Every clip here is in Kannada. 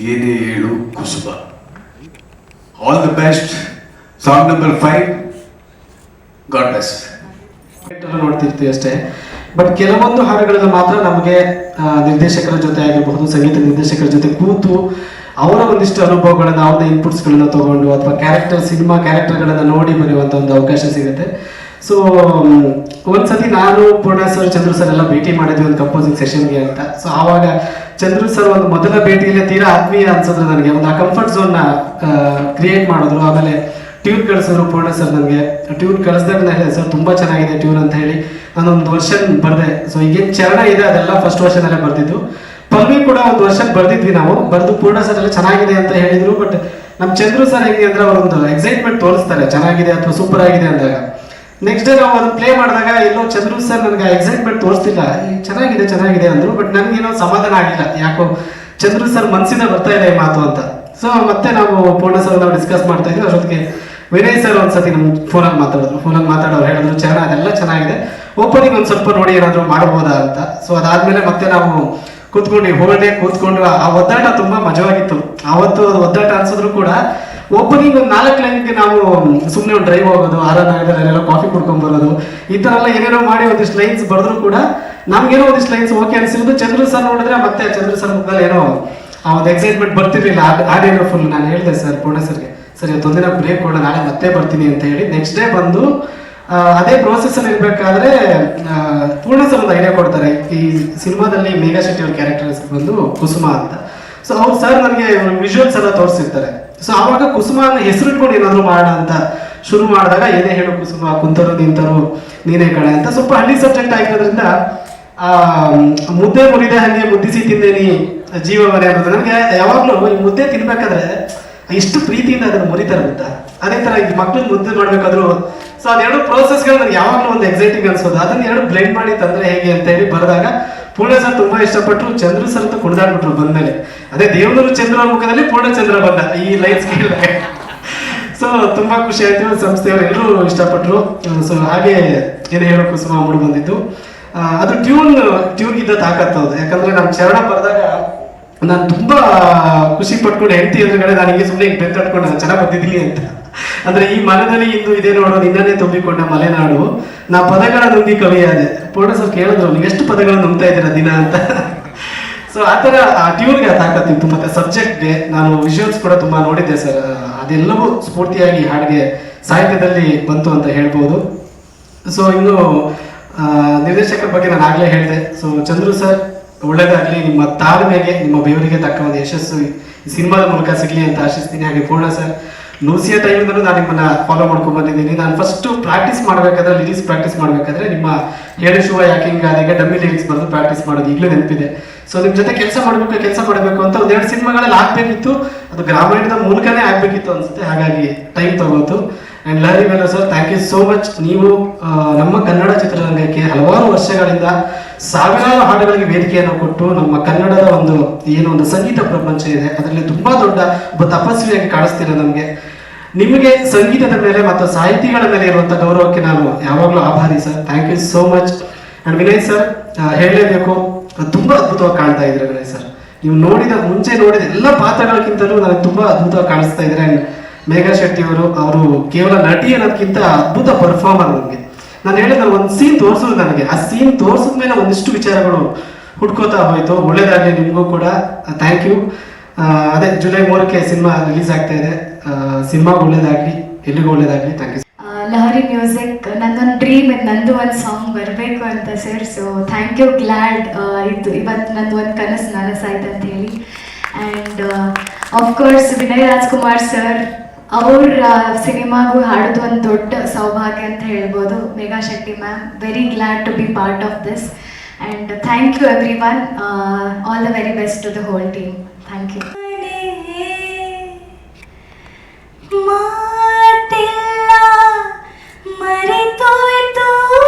ಏನೇ ಹೇಳು Kusuma. All the best. Song number 5. God bless. ನೋಡ್ತಿರ್ತೀವಿ ಅಷ್ಟೇ. ಬಟ್ ಕೆಲವೊಂದು ಹಾಡುಗಳನ್ನು ಮಾತ್ರ ನಮಗೆ ನಿರ್ದೇಶಕರ ಜೊತೆ ಆಗಿರಬಹುದು, ಸಂಗೀತ ನಿರ್ದೇಶಕರ ಜೊತೆ ಕೂತು ಅವರ ಒಂದಿಷ್ಟು ಅನುಭವಗಳನ್ನು, ಅವ್ರ ಇನ್ಪುಟ್ಸ್ಗಳನ್ನು ತಗೊಂಡು ಅಥವಾ ಸಿನಿಮಾ ಕ್ಯಾರೆಕ್ಟರ್ಗಳನ್ನು ನೋಡಿ ಬರೆಯುವಂಥ ಒಂದು ಅವಕಾಶ ಸಿಗುತ್ತೆ. ಸೊ ಒಂದ್ಸತಿ ನಾನು ಪೂರ್ಣ ಸರ್, ಚಂದ್ರು ಸರ್ ಎಲ್ಲ ಭೇಟಿ ಮಾಡಿದ್ವಿ ಒಂದು ಕಂಪೋಸಿಂಗ್ ಸೆಷನ್ಗೆ ಅಂತ. ಸೊ ಆವಾಗ ಚಂದ್ರು ಸರ್ ಒಂದು ಮೊದಲ ಭೇಟಿಯಲ್ಲೇ ತೀರಾ ಆತ್ಮೀಯ ಅನ್ಸಿದ್ರು ನನಗೆ. ಒಂದು ಆ ಕಂಫರ್ಟ್ ಝೋನ್ನ ಕ್ರಿಯೇಟ್ ಮಾಡಿದ್ರು. ಆಮೇಲೆ ಟ್ಯೂನ್ ಕಳಿಸಿದ್ರು ಪೂರ್ಣ ಸರ್ ನನಗೆ. ಟ್ಯೂನ್ ಕಳಿಸಿದಾಗ ನಾನು ಹೇಳಿದೆ, ಸರ್ ತುಂಬ ಚೆನ್ನಾಗಿದೆ ಟ್ಯೂನ್ ಅಂತ ಹೇಳಿ ನಾನೊಂದು ವರ್ಷನ್ ಬರೆದೆ. ಸೊ ಈಗೇನು ಚರಣ ಇದೆ ಅದೆಲ್ಲ ಫಸ್ಟ್ ವರ್ಷನಲ್ಲೇ ಬರೆದಿದ್ದು. ಪಲ್ವಿ ಕೂಡ ಒಂದು ವರ್ಷನ್ ಬರೆದಿದ್ವಿ ನಾವು. ಬರೆದು ಪೂರ್ಣ ಸರ್ ಎಲ್ಲ ಚೆನ್ನಾಗಿದೆ ಅಂತ ಹೇಳಿದ್ರು. ಬಟ್ ನಮ್ಮ ಚಂದ್ರು ಸರ್ ಹೇಗೆ ಅಂದ್ರೆ ಅವರೊಂದು ಎಕ್ಸೈಟ್ಮೆಂಟ್ ತೋರಿಸ್ತಾರೆ ಚೆನ್ನಾಗಿದೆ ಅಥವಾ ಸೂಪರ್ ಆಗಿದೆ ಅಂದಾಗ. ನೆಕ್ಸ್ಟ್ ಡೇ ನಾವು ಅದನ್ನು ಪ್ಲೇ ಮಾಡಿದಾಗ ಎಲ್ಲೋ ಚಂದ್ರು ಸರ್ ನನಗೆ ಎಕ್ಸೈಟ್ಮೆಂಟ್ ತೋರಿಸ್ತಿಲ್ಲ, ಚೆನ್ನಾಗಿದೆ ಅಂದ್ರು. ಬಟ್ ನನಗೇನೋ ಸಮಾಧಾನ ಆಗಿಲ್ಲ, ಯಾಕೋ ಚಂದ್ರು ಸರ್ ಮನಸ್ಸಿಂದ ಬರ್ತಾ ಇಲ್ಲ ಈ ಮಾತು ಅಂತ. ಸೊ ಮತ್ತೆ ನಾವು ಪೂರ್ಣ ಸರ್ ನಾವು ಡಿಸ್ಕಸ್ ಮಾಡ್ತಾ ಇದ್ವಿ. ಅಷ್ಟೊತ್ತಿಗೆ ವಿನಯ್ ಸರ್ ಒಂದ್ಸತಿ ನಮ್ಮ ಫೋನಲ್ಲಿ ಮಾತಾಡೋರು ಹೇಳಿದ್ರು, ಚರಣ ಅದೆಲ್ಲ ಚೆನ್ನಾಗಿದೆ, ಓಪನಿಂಗ್ ಒಂದು ಸ್ವಲ್ಪ ನೋಡಿ ಏನಾದರೂ ಮಾಡ್ಬೋದಾ ಅಂತ. ಸೊ ಅದಾದ್ಮೇಲೆ ಮತ್ತೆ ನಾವು ಕೂತ್ಕೊಂಡು ಆ ಒದ್ದಾಟ ತುಂಬಾ ಮಜವಾಗಿತ್ತು. ಆವತ್ತು ಒದ್ದಾಟ ಅನ್ಸಿದ್ರು ಕೂಡ ಓಪನಿಂಗ್ ಒಂದು 4 ಲೈನ್ಗೆ ನಾವು ಸುಮ್ಮನೆ ಒಂದು ಡ್ರೈವ್ ಹೋಗೋದು, ಆರನಾಗದಲ್ಲೆಲ್ಲ ಕಾಫಿ ಕುಡ್ಕೊಂಡ್ ಬರೋದು, ಈ ತರ ಎಲ್ಲ ಏನೇನೋ ಮಾಡಿ ಒಂದಿಷ್ಟು ಲೈನ್ಸ್ ಬರೆದ್ರು ಕೂಡ ನಮ್ಗೇನೋ ಒಂದಿಷ್ಟು ಲೈನ್ಸ್ ಓಕೆ ಅನ್ಸಿರೋದು. ಚಂದ್ರು ಸರ್ ನೋಡಿದ್ರೆ ಮತ್ತೆ ಚಂದ್ರು ಸರ್ ಮುಖದಲ್ಲಿ ಏನೋ ಆ ಒಂದು ಎಕ್ಸೈಟ್ಮೆಂಟ್ ಬರ್ತಿರ್ಲಿಲ್ಲ. ಆಡೇನೋ ಫುಲ್ ನಾನು ಹೇಳಿದೆ ಸರ್ ಪೂರ್ಣ ಸರ್ಗೆ, ಸರಿ ಇವತ್ತೊಂದಿನ ಬ್ರೇಕ್ ಕೊಡ, ನಾಳೆ ಮತ್ತೆ ಬರ್ತೀನಿ ಅಂತ ಹೇಳಿ. ನೆಕ್ಸ್ಟ್ ಡೇ ಬಂದು ಅದೇ ಪ್ರೋಸೆಸ್ ಅಲ್ಲಿ ಇರ್ಬೇಕಾದ್ರೆ ಪೂರ್ಣ ಸರ್ ಒಂದು ಐಡಿಯಾ ಕೊಡ್ತಾರೆ. ಈ ಸಿನಿಮಾದಲ್ಲಿ ಮೇಘಾ ಶೆಟ್ಟಿ ಅವ್ರ ಕ್ಯಾರೆಕ್ಟರ್ ಬಂದು ಕುಸುಮ ಅಂತ. ಸೊ ಅವ್ರು ಸರ್ ನನಗೆ ವಿಜುವಲ್ಸ್ ಎಲ್ಲ ತೋರಿಸಿರ್ತಾರೆ. ಸೊ ಆವಾಗ ಕುಸುಮ ಹೆಸರು ಇಟ್ಕೊಂಡು ಏನಾದ್ರು ಮಾಡೋಣ ಅಂತ ಶುರು ಮಾಡಿದಾಗ, ಏನೇ ಹೇಳು ಕುಸುಮ, ಕುಂತರು ನಿಂತರು ನೀನೇ ಕಣೆ ಅಂತ ಸ್ವಲ್ಪ ಹಳ್ಳಿ ಸಬ್ಜೆಕ್ಟ್ ಆಗಿರೋದ್ರಿಂದ ಮುದ್ದೆ ಮುರಿದೆ ಹಂಗೆ ಮುದ್ದಿಸಿ ತಿಂದೇನಿ ಜೀವ ಮನೆ ಅನ್ನೋದು ನನಗೆ ಯಾವಾಗ್ಲೂ ಈ ಮುದ್ದೆ ತಿನ್ಬೇಕಾದ್ರೆ ಇಷ್ಟು ಪ್ರೀತಿಯಿಂದ ಅದನ್ನು ಮುರಿತಾರೆ ಗೊತ್ತಾ. ಅದೇ ತರ ಈ ಮಕ್ಳನ್ನ ಮುದ್ದೆ ಮಾಡ್ಬೇಕಾದ್ರು ಸೊ ಅದೆರಡು ಪ್ರೋಸೆಸ್ಗಳು ನನಗೆ ಯಾವಾಗಲೂ ಒಂದು ಎಕ್ಸೈಟಿಂಗ್ ಅನ್ಸೋದು. ಅದನ್ನ ಎರಡು ಬ್ಲೆಂಡ್ ಮಾಡಿ ತಂದ್ರೆ ಹೇಗೆ ಅಂತ ಹೇಳಿ ಬರೆದಾಗ ಪೂರ್ಣ ಸರ್ ತುಂಬಾ ಇಷ್ಟಪಟ್ಟರು. ಚಂದ್ರು ಸರ್ ಅಂತ ಕುಣಿದಾಡ್ಬಿಟ್ರು ಬಂದ್ಮೇಲೆ. ಅದೇ ದೇವನೂರು ಚಂದ್ರ ಮುಖದಲ್ಲಿ ಪೂರ್ಣಚಂದ್ರ ಬಂದ ಈ ಲೈನ್ಸ್ ಕೇಳಿದಾಗ. ಸೊ ತುಂಬಾ ಖುಷಿ ಆಯ್ತು. ಸಂಸ್ಥೆಯವರು ಎಲ್ಲರೂ ಇಷ್ಟಪಟ್ರು. ಸೊ ಹಾಗೆ ಏನೇ ಹೇಳೋ ಕುಸುಮ ಮೂಡಿ ಬಂದಿದ್ದು. ಅದು ಟ್ಯೂನ್ಗಿದ್ದ ತಾಕತ್ತದು. ಯಾಕಂದ್ರೆ ನಾನು ಚರಣ ಬರೆದಾಗ ನಾನು ತುಂಬಾ ಖುಷಿ ಪಟ್ಕೊಂಡು ಹೆಂಡತಿ ಎದುರುಗಡೆ ನನಗೆ ಸುಮ್ಮನೆ ಬೆತ್ತಟ್ಕೊಂಡು ನಾನು ಚೆನ್ನಾಗಿ ಬಂದಿದ್ದೀನಿ ಅಂತ. ಅಂದ್ರೆ ಈ ಮನದಲ್ಲಿ ಇಂದು ಇದೆ ನೋಡೋ ನಿನ್ನನ್ನೇ ತುಂಬಿಕೊಂಡ ಮಲೆನಾಡು, ನಾ ಪದಗಳ ನುಂಗಿ ಕವಿಯಾದೆ. ಪೂರ್ಣ ಸರ್ ಕೇಳಿದ್ರು, ನೀವು ಎಷ್ಟು ಪದಗಳನ್ನು ನುಂಗ್ತಾ ಇದ್ದೀರಾ ದಿನ ಅಂತ. ಸೊ ಆ ಥರ ಆ ಟ್ಯೂನ್ಗೆ ತಾಕತ್ತಿತ್ತು. ಮತ್ತೆ ಸಬ್ಜೆಕ್ಟ್ಗೆ ನಾನು ವಿಜುವಲ್ಸ್ ಕೂಡ ತುಂಬಾ ನೋಡಿದ್ದೆ ಸರ್. ಅದೆಲ್ಲವೂ ಸ್ಫೂರ್ತಿಯಾಗಿ ಹಾಡಿಗೆ ಸಾಹಿತ್ಯದಲ್ಲಿ ಬಂತು ಅಂತ ಹೇಳ್ಬೋದು. ಸೊ ಇನ್ನು ನಿರ್ದೇಶಕರ ಬಗ್ಗೆ ನಾನು ಆಗ್ಲೇ ಹೇಳಿದೆ. ಸೊ ಚಂದ್ರು ಸರ್ ಒಳ್ಳೇದಾಗ್ಲಿ, ನಿಮ್ಮ ತಾಳ್ಮೆಗೆ ನಿಮ್ಮ ಬೆವರಿಗೆ ತಕ್ಕ ಒಂದು ಯಶಸ್ಸು ಈ ಸಿನಿಮಾದ ಮೂಲಕ ಸಿಗ್ಲಿ ಅಂತ ಆಶಿಸ್ತೀನಿ. ಹಾಗೆ ಪೂರ್ಣ ಸರ್ ಲೂಸಿಯ ಟೈಮಿಂದಲೂ ನಾನು ನಿಮ್ಮನ್ನ ಫಾಲೋ ಮಾಡ್ಕೊಂಡು ಬಂದಿದ್ದೀನಿ. ನಾನು ಫಸ್ಟ್ ಲಿರಿಕ್ಸ್ ಪ್ರಾಕ್ಟೀಸ್ ಮಾಡಬೇಕಾದ್ರೆ ನಿಮ್ಮ ಹೇಳಿ ಶುವ ಯಾಕಿಂಗ್ ಅದಕ್ಕೆ ಡಮ್ಮಿ ಲಿರಿಕ್ಸ್ ಬರೆದು ಪ್ರಾಕ್ಟೀಸ್ ಮಾಡೋದು ಈಗಲೂ ನೆನಪಿದೆ. ಸೊ ನಿಮ್ಮ ಜೊತೆ ಕೆಲಸ ಮಾಡಬೇಕು ಅಂತ ಒಂದೆರಡು ಸಿನಿಮಾಗಳಲ್ಲಿ ಆಗ್ಬೇಕಿತ್ತು. ಅದು ಗ್ರಾಮೀಣದ ಮೂಲಕನೇ ಆಗ್ಬೇಕಿತ್ತು ಅನ್ಸುತ್ತೆ. ಹಾಗಾಗಿ ಟೈಮ್ ತಗೋತು. And Lahari Velu sir, thank you so much. ನೀವು ನಮ್ಮ ಕನ್ನಡ ಚಿತ್ರರಂಗಕ್ಕೆ ಹಲವಾರು ವರ್ಷಗಳಿಂದ ಸಾವಿರಾರು ಹಾಡುಗಳಿಗೆ ವೇದಿಕೆಯನ್ನು ಕೊಟ್ಟು ನಮ್ಮ ಕನ್ನಡದ ಒಂದು ಸಂಗೀತ ಪ್ರಪಂಚ ಇದೆ, ಅದರಲ್ಲಿ ತುಂಬಾ ದೊಡ್ಡ ಒಬ್ಬ ತಪಸ್ವಿಯಾಗಿ ಕಾಣಿಸ್ತೀರ ನಮಗೆ. ನಿಮಗೆ ಸಂಗೀತದ ಮೇಲೆ ಮತ್ತು ಸಾಹಿತಿಗಳ ಮೇಲೆ ಇರುವಂತಹ ಗೌರವಕ್ಕೆ ನಾನು ಯಾವಾಗಲೂ ಆಭಾರಿ sir. Thank you so much. And Vinay sir, ಹೇಳಲೇಬೇಕು, ತುಂಬಾ ಅದ್ಭುತವಾಗಿ ಕಾಣ್ತಾ ಇದ್ರೆ ವಿನಯ್ ಸರ್. ನೀವು ಮುಂಚೆ ನೋಡಿದ ಎಲ್ಲ ಪಾತ್ರಗಳಿಗಿಂತಲೂ ನನಗೆ ತುಂಬಾ ಅದ್ಭುತವಾಗಿ ಕಾಣಿಸ್ತಾ ಇದ್ರೆ. ಅಂಡ್ ಮೇಘಾ ಶೆಟ್ಟಿ ಅವರು ಕೇವಲ ನಟಿ ಅನ್ನೋದಕ್ಕಿಂತ ಅದ್ಭುತ ಪರ್ಫಾರ್ಮರ್. ನನಗೆ ನಾನು ಹೇಳಿದ್ರೆ ಒಂದು ಸೀನ್ ತೋರಿಸೋದು, ನನಗೆ ಆ ಸೀನ್ ತೋರಿಸಿದ ಮೇಲೆ ಒಂದಿಷ್ಟು ವಿಚಾರಗಳು ಹುಡ್ಕೋತಾ ಹೋಯ್ತು. ಒಳ್ಳೇದಾಗಲಿ ನಿಮಗೂ ಕೂಡ. Thank you. ಅದೇ ಜುಲೈ 3ಕ್ಕೆ ಸಿನಿಮಾ ರಿಲೀಸ್ ಆಗ್ತಾ ಇದೆ. ಸಿನಿಮಾಗೆ ಒಳ್ಳೇದಾಗ್ಲಿ, ಎಲ್ಲಿಗೂ ಒಳ್ಳೇದಾಗ್ಲಿ. Thank you. ಲಹರಿ ಮ್ಯೂಸಿಕ್ ನಂದೊಂದು ಡ್ರೀಮ್ ಇತ್ತು, ನಂದು ಒಂದು ಸಾಂಗ್ ಬರಬೇಕು ಅಂತ sir. So thank you, glad ಇತ್ತು ಇವತ್ತು ನಂದು ಒಂದು ಕನಸು ನನಸಾಯ್ತು ಅಂತ ಹೇಳಿ. And of course Vinay Rajkumar sir ಅವ್ರ ಸಿನಿಮಾಗೂ ಹಾಡೋದು ಒಂದು ದೊಡ್ಡ ಸೌಭಾಗ್ಯ ಅಂತ ಹೇಳ್ಬೋದು. Megha Shetty ma'am, very glad to be part of this. And thank you every one. All the very best to the whole team. Thank you.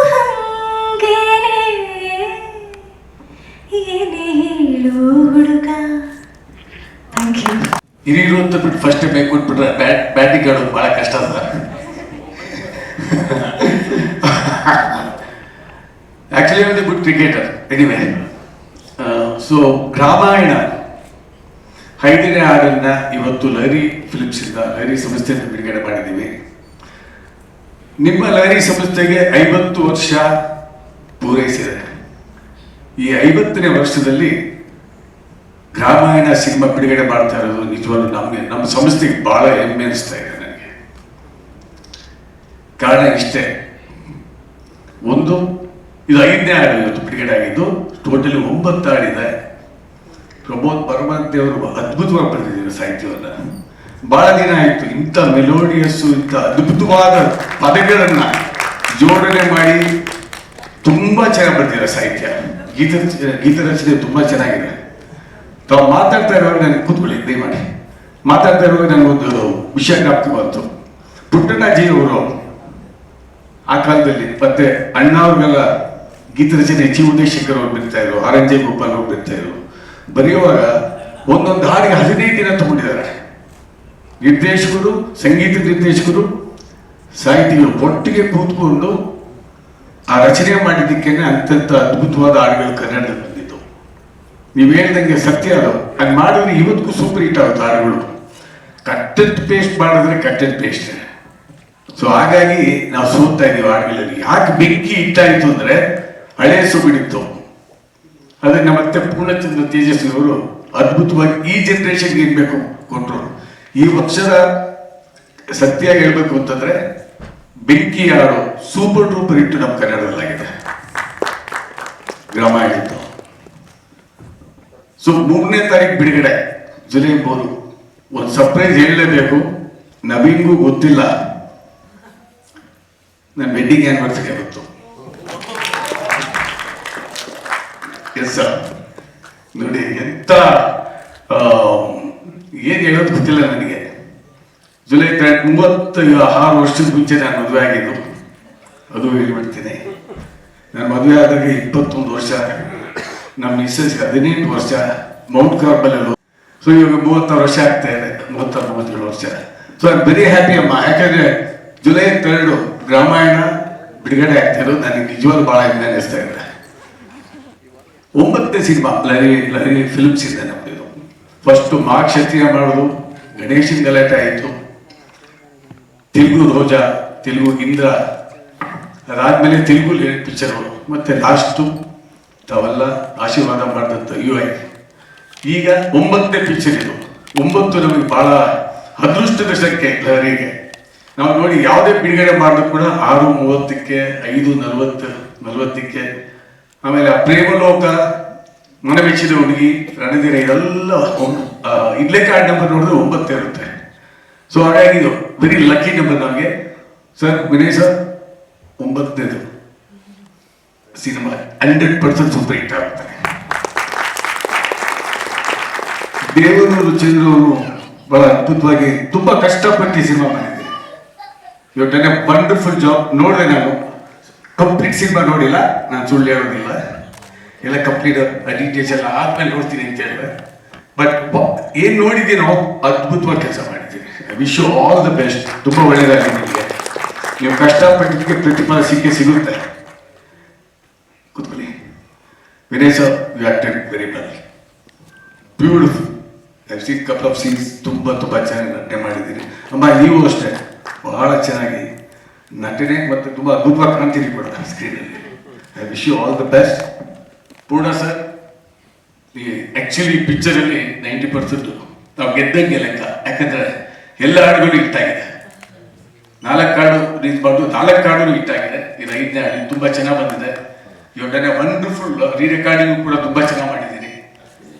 ಹಿರಿಯರು ಅಂತ ಬಿಟ್ಟು ಫಸ್ಟ್ ಬೇಕ್ ಕೊಟ್ಬಿಟ್ರೆ ಬ್ಯಾಟಿಂಗ್ ಆಡೋದು ಬಹಳ ಕಷ್ಟ sir. Actually good cricketer anyway. So Gramayana 5ನೇ ಹಾಡನ್ನ ಇವತ್ತು ಲಹರಿ ಫಿಲಿಮ್ಸಿಂದ, ಲಹರಿ ಸಂಸ್ಥೆಯಿಂದ ಬಿಡುಗಡೆ ಮಾಡಿದ್ದೀವಿ. ನಿಮ್ಮ ಲಹರಿ ಸಂಸ್ಥೆಗೆ 50 ವರ್ಷ ಪೂರೈಸಿದೆ. ಈ 50ನೇ ವರ್ಷದಲ್ಲಿ ಗ್ರಾಮಾಯಣ ಸಿನಿಮಾ ಬಿಡುಗಡೆ ಮಾಡ್ತಾ ಇರೋದು ನಿಜವಾಗ್ಲೂ ನಮ್ಮ ಸಂಸ್ಥೆಗೆ ಬಹಳ ಹೆಮ್ಮೆ ಅನಿಸ್ತಾ ಇದೆ ನನಗೆ. ಕಾರಣ ಇಷ್ಟೇ, ಒಂದು, ಇದು 5ನೇ ಹಾಡು ಇವತ್ತು ಬಿಡುಗಡೆ ಆಗಿದ್ದು. ಟೋಟಲಿ 9 ಹಾಡಿದೆ. ಪ್ರಮೋದ್ ಪರಮಾಂತಿಯವರು ಅದ್ಭುತವಾಗಿ ಬರೆದಿದ್ದಾರೆ ಸಾಹಿತ್ಯವನ್ನ. ಬಹಳ ದಿನ ಆಯಿತು ಇಂಥ ಮೆಲೋಡಿಯಸ್ಸು, ಇಂಥ ಅದ್ಭುತವಾದ ಪದಗಳನ್ನ ಜೋಡಣೆ ಮಾಡಿ ತುಂಬಾ ಚೆನ್ನಾಗಿ ಬರ್ತಿದ್ದಾರೆ ಸಾಹಿತ್ಯ. ಗೀತ ರಚನೆ ತುಂಬಾ ಚೆನ್ನಾಗಿದೆ. ತಾವು ಮಾತಾಡ್ತಾ ಇರುವಾಗ ನನಗೆ ಕೂತ್ಕೊಳ್ಳಿ, ದಯಮಾಡಿ ಮಾತಾಡ್ತಾ ಇರುವಾಗ ನನಗೊಂದು ವಿಷಯ ಜ್ಞಾಪಕ ಬಂತು. ಪುಟ್ಟಣ್ಣಾಜಿ ಅವರು ಆ ಕಾಲದಲ್ಲಿ, ಮತ್ತೆ ಅಣ್ಣ ಅವ್ರಿಗೆಲ್ಲ ಗೀತ ರಚನೆ ಜಿ ಉದಯಶೇಖರ್ ಅವ್ರು ಬರೀತಾ ಇದ್ರು, ಆರ್ ಎನ್ ಜೆ ಗೋಪಾಲ್ ಅವ್ರು ಬರೀತಾ ಇದ್ರು. ಬರೆಯುವಾಗ ಒಂದೊಂದು ಹಾಡಿಗೆ 15 ದಿನ ತಗೊಂಡಿದ್ದಾರೆ. ನಿರ್ದೇಶಕರು, ಸಂಗೀತ ನಿರ್ದೇಶಕರು, ಸಾಹಿತಿಗಳು ಒಟ್ಟಿಗೆ ಕೂತ್ಕೊಂಡು ಆ ರಚನೆ ಮಾಡಿದ್ದಕ್ಕೇನೆ ಅತ್ಯಂತ ಅದ್ಭುತವಾದ ಹಾಡುಗಳು ಕನ್ನಡದಲ್ಲಿ ಬಂದಿದ್ದು. ನೀವು ಹೇಳ್ದಂಗೆ ಸತ್ಯ ಅದು. ಹಂಗೆ ಮಾಡಿದ್ರೆ ಇವತ್ತಿಗೂ ಸೂಪರ್ ಹಿಟ್ ಆಗುತ್ತೆ ಹಾಡುಗಳು. ಕಟ್ ಅಂಡ್ ಪೇಸ್ಟ್ ಮಾಡಿದ್ರೆ ಕಟ್ ಅಂಡ್ ಪೇಸ್ಟ್. ಸೊ ಹಾಗಾಗಿ ನಾವು ಸೋತ್ತಾ ಇದೀವಿ ಹಾಡುಗಳಲ್ಲಿ. ಯಾಕೆ ಬೆಂಕಿ ಇಟ್ಟಾಯಿತು ಅಂದ್ರೆ ಹಳೆ ಸುಬಿಡಿತ್ತು. ಅದನ್ನ ಮತ್ತೆ ಪೂರ್ಣಚಂದ್ರ ತೇಜಸ್ವಿ ಅವರು ಅದ್ಭುತವಾಗಿ ಈ ಜನರೇಷನ್ಗೆ ಏನ್ ಬೇಕು ಕೊಟ್ಟರು. ಈ ವರ್ಷದ ಸತ್ಯ ಹೇಳ್ಬೇಕು ಅಂತಂದ್ರೆ ಬೆಂಕಿ ಹಾಡು ಸೂಪರ್ ಡೂಪರ್ ಹಿಟ್ಟು ನಮ್ಮ ಕನ್ನಡದಲ್ಲಾಗಿದೆ, ಗ್ರಾಮಾಯಣ. ಸೊ 3ನೇ ತಾರೀಕು ಬಿಡುಗಡೆ, ಜುಲೈ 3. ಒಂದು ಸರ್ಪ್ರೈಸ್ ಹೇಳಲೇಬೇಕು, ನವೀನ್ಗೂ ಗೊತ್ತಿಲ್ಲ, ನನ್ನ ವೆಡ್ಡಿಂಗ್ ಆನಿವರ್ಸರಿ ಆಗುತ್ತು. ಎಸ್ ಸರ್, ನೋಡಿ ಎಂತ ಏನ್ ಹೇಳೋದು ಗೊತ್ತಿಲ್ಲ ನನಗೆ. ಜುಲೈ 36 ವರ್ಷದ ಮುಂಚೆ ನಾನು ಮದುವೆ ಆಗಿದ್ದು, ಅದು ಹೇಳ್ಬಿಡ್ತೀನಿ. ನಾನು ಮದುವೆ ಆದಾಗ 21 ವರ್ಷ, ನಮ್ಮ ಮಿಸ್ಸಸ್ 18 ವರ್ಷ, ಮೌಂಟ್ ಕಾರ್ಬಲ್. ಸೊ ಇವಾಗ 36 ವರ್ಷ ಆಗ್ತಾ ಇದೆ, 37 ವರ್ಷ. ಸೊ ಐ ವೆರಿ ಹ್ಯಾಪಿ ಅಮ್ಮ. ಯಾಕಂದ್ರೆ ಜುಲೈ 2 ಗ್ರಾಮಾಯಣ ಬಿಡುಗಡೆ ಆಗ್ತಾ ಇರೋದು ನನಗೆ ನಿಜವಾಗ್ಲೂ ಬಹಳ ಹೆಮ್ಮೆ ಅನಿಸ್ತಾ ಇದೆ. 9ನೇ ಸಿನಿಮಾ ಲಹರಿ ಫಿಲ್ಮ್ಸ್ ಇಂದ ನಮ್ದು. ಫಸ್ಟ್ ಕ್ಷತ್ರಿಯ ಮಾಡೋದು, ಗಣೇಶನ್ ಗಲಾಟೆ ಆಯಿತು, ತೆಲುಗು ರೋಜಾ, ತೆಲುಗು ಇಂದ್ರ, ಅದಾದ್ಮೇಲೆ ತೆಲುಗು ಪಿಕ್ಚರ್ಗಳು, ಮತ್ತೆ ಲಾಸ್ಟು ತಾವೆಲ್ಲ ಆಶೀರ್ವಾದ ಮಾಡಿದಂಥ UI. ಈಗ 9ನೇ ಪಿಕ್ಚರ್ ಇದು. 9 ನಮಗೆ ಬಹಳ ಅದೃಷ್ಟದ ಸಂಖ್ಯೆ ಲಹರಿಗೆ. ನಾವು ನೋಡಿ ಯಾವುದೇ ಬಿಡುಗಡೆ ಮಾಡಿದ್ರು ಕೂಡ 6:30ಕ್ಕೆ, 5:40ಕ್ಕೆ, ಆಮೇಲೆ ಪ್ರೇಮಲೋಕ, ಮನಮೆಚ್ಚಿದ ಹುಡುಗಿ, ರಣಧೀರ, ಇದೆಲ್ಲ ಇಡ್ಲೆ ಕಾರ್ಡ್ ನಂಬರ್ ನೋಡಿದ್ರೆ 9 ಇರುತ್ತೆ. ಸೊ ಹಾಗಾಗಿ ಇದು ವೆರಿ ಲಕ್ಕಿ ನಂಬರ್ ನಮಗೆ. ಸರ್ ವಿನಯ್ ಸರ್, 9ನೇದು ಸಿನಿಮಾ 100% ಸೂಪರ್ ಹಿಟ್ ಆಗುತ್ತೆ. ದೇವರೂರು ಚಂದ್ರವರು ಬಹಳ ಅದ್ಭುತವಾಗಿ ತುಂಬಾ ಕಷ್ಟಪಟ್ಟು ಸಿನಿಮಾ ಮಾಡಿದ್ದಾರೆ. You done a wonderful job. ನೋಡಿದೆ ನಾನು, ಕಂಪ್ಲೀಟ್ ಸಿನಿಮಾ ನೋಡಿಲ್ಲ, ನಾನು ಸುಳ್ಳು ಹೇಳೋದಿಲ್ಲ, ಎಲ್ಲ ಕಂಪ್ಲೀಟ್ ಡೀಟೇಲ್ಸ್ ಎಲ್ಲ ಆದ್ಮೇಲೆ ನೋಡ್ತೀನಿ ಅಂತ ಹೇಳಿದ್ರೆ. ಬಟ್ ಏನ್ ನೋಡಿದ್ದೀನೋ ಅದ್ಭುತವಾಗಿ ಕೆಲಸ ಮಾಡಿದ್ದೀನಿ. I wish you all the best. ತುಂಬಾ ಒಳ್ಳೆಯದಾಗಲಿ ನಿಮಗೆ. ನೀವು ಕಷ್ಟಪಟ್ಟಿದ್ದಕ್ಕೆ ಪ್ರತಿಫಲ ಸಿಗುತ್ತೆ. ಕೂತ್ಕೊಳ್ಳಿ. Vinay sir, you acted very well, beautiful. I seen couple of scenes. ತುಂಬಾ ಚೆನ್ನಾಗಿ ನಟನೆ ಮಾಡಿದ್ದೀನಿ ಅಮ್ಮ. ನೀವು ಅಷ್ಟೇ ಬಹಳ ಚೆನ್ನಾಗಿ ನಟನೆ ಮತ್ತು ತುಂಬಾ ಅದ್ಭುತವಾಗಿ ಕಾಣ್ತೀರಿ ಕೂಡ ಸ್ಕ್ರೀನಲ್ಲಿ. I wish you all the best. Poorna sir, actually ಪಿಕ್ಚರಲ್ಲಿ 90% ನಾವು ಗೆದ್ದಂಗೆ ಲೆಕ್ಕ. ಯಾಕಂದ್ರೆ ಎಲ್ಲ ಹಾಡುಗಳು ಹಿಟ್ಟಾಗಿದೆ. 4 ಹಾಡು ರಿಲೀಸ್ ಮಾಡೋದು, 4 ಹಾಡು ಹಿಟ್ಟಾಗಿದೆ. ಇದು 5ನೇ ಹಾಡು ತುಂಬಾ ಚೆನ್ನಾಗಿ ಬಂದಿದೆ. ಇವತ್ತನೇ ವಂಡರ್ಫುಲ್ ರೀ ರೆಕಾರ್ಡಿಂಗ್ ಕೂಡ ತುಂಬಾ ಚೆನ್ನಾಗಿ ಮಾಡಿದ್ದೀನಿ.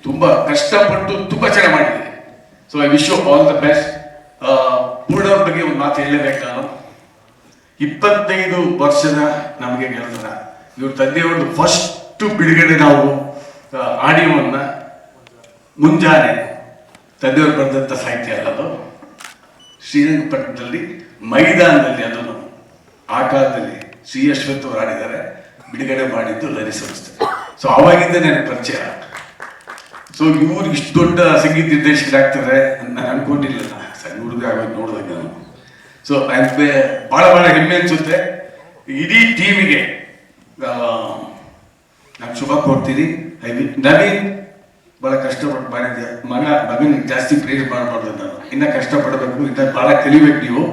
ತುಂಬಾ ಕಷ್ಟಪಟ್ಟು ತುಂಬಾ ಚೆನ್ನಾಗಿ ಮಾಡಿದ್ದೀನಿ. So I wish you all the best. Poorna ಅವ್ರ ಬಗ್ಗೆ ಒಂದು ಮಾತು ಹೇಳಲೇಬೇಕು ನಾನು. 25 ವರ್ಷದ ನಮಗೆ ಗೆಲ್ತನ. ಇವ್ರ ತಂದೆಯವ್ರದ್ದು ಫಸ್ಟ್ ಬಿಡುಗಡೆ ನಾವು ಆಡಿಯೋವನ್ನ ಮುಂಜಾನೆ, ತಂದೆಯವರು ಬರೆದಂಥ ಸಾಹಿತ್ಯ ಅಲ್ಲದು, ಶ್ರೀರಂಗಪಟ್ಟಣದಲ್ಲಿ ಮೈದಾನದಲ್ಲಿ, ಅದನ್ನು ಆ ಕಾಲದಲ್ಲಿ ಶ್ರೀ ಅಶ್ವಥ್ ಅವರು ಆಡಿದ್ದಾರೆ, ಬಿಡುಗಡೆ ಮಾಡಿದ್ದು ಲಹರಿ ಸಂಸ್ಥೆ. ಸೊ ಅವಾಗಿಂದ ನನಗೆ ಪರಿಚಯ. ಸೊ ಇವ್ರು ಇಷ್ಟು ದೊಡ್ಡ ಸಂಗೀತ ನಿರ್ದೇಶಕರಾಗ್ತಾರೆ ನಾನು ಅನ್ಕೊಂಡಿರ್ಲಿಲ್ಲ, ಸಣ್ಣ ಹುಡುಗ ಆಗೋದು ನೋಡಿದಾಗ ನಾನು. ಸೊ ಬಹಳ ಹೆಮ್ಮೆ ಅನ್ಸುತ್ತೆ. ಇಡೀ ಟೀಮಿಗೆ ನಾನು ಶುಭ ಕೊಡ್ತೀನಿ. ನವೀನ್ ಭಾಳ ಕಷ್ಟಪಟ್ಟು ಮಾಡಿದ್ದೆ. ಮಗನ ಜಾಸ್ತಿ ಪ್ರೇಸ್ ಮಾಡಬಾರ್ದು, ನಾನು ಇನ್ನೂ ಕಷ್ಟಪಡಬೇಕು, ಇನ್ನೂ ಭಾಳ ಕಲಿಬೇಕು ನೀವು.